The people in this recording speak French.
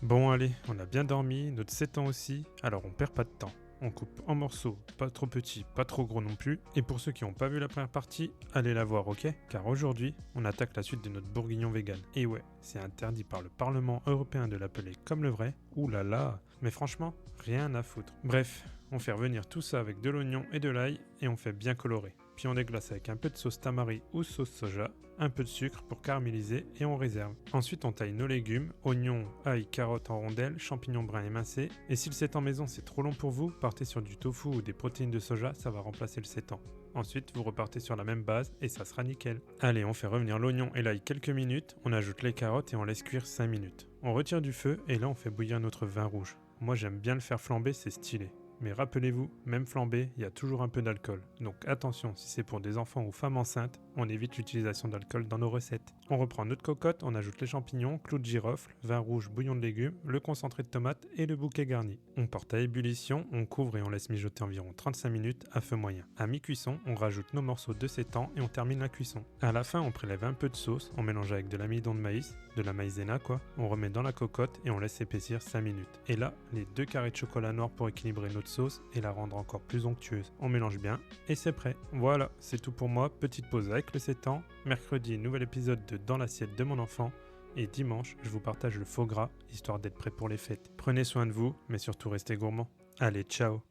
Bon allez, on a bien dormi, notre 7 ans aussi, alors on perd pas de temps. On coupe en morceaux, pas trop petits, pas trop gros non plus. Et pour ceux qui n'ont pas vu la première partie, allez la voir, ok? Car aujourd'hui, on attaque la suite de notre bourguignon vegan. Et ouais, c'est interdit par le Parlement européen de l'appeler comme le vrai. Ouh là là, mais franchement, rien à foutre. Bref, on fait revenir tout ça avec de l'oignon et de l'ail et on fait bien colorer. Puis on déglace avec un peu de sauce tamari ou sauce soja, un peu de sucre pour caraméliser et on réserve. Ensuite on taille nos légumes, oignons, ail, carottes en rondelles, champignons bruns émincés. Et si le sétan maison c'est trop long pour vous, partez sur du tofu ou des protéines de soja, ça va remplacer le sétan. Ensuite vous repartez sur la même base et ça sera nickel. Allez, on fait revenir l'oignon et l'ail quelques minutes, on ajoute les carottes et on laisse cuire 5 minutes. On retire du feu et là on fait bouillir notre vin rouge. Moi j'aime bien le faire flamber, c'est stylé. Mais rappelez-vous, même flambé, il y a toujours un peu d'alcool. Donc attention, si c'est pour des enfants ou femmes enceintes, on évite l'utilisation d'alcool dans nos recettes. On reprend notre cocotte, on ajoute les champignons, clous de girofle, vin rouge, bouillon de légumes, le concentré de tomate et le bouquet garni. On porte à ébullition, on couvre et on laisse mijoter environ 35 minutes à feu moyen. À mi-cuisson, on rajoute nos morceaux de sétan et on termine la cuisson. À la fin, on prélève un peu de sauce, on mélange avec de l'amidon de maïs, de la maïzena quoi. On remet dans la cocotte et on laisse épaissir 5 minutes. Et là, les 2 carrés de chocolat noir pour équilibrer notre sauce et la rendre encore plus onctueuse. On mélange bien et c'est prêt. Voilà, c'est tout pour moi. Petite pause avec le sétan. Mercredi, nouvel épisode de Dans l'assiette de mon enfant. Et dimanche, je vous partage le faux gras, histoire d'être prêt pour les fêtes. Prenez soin de vous, mais surtout restez gourmands. Allez, ciao!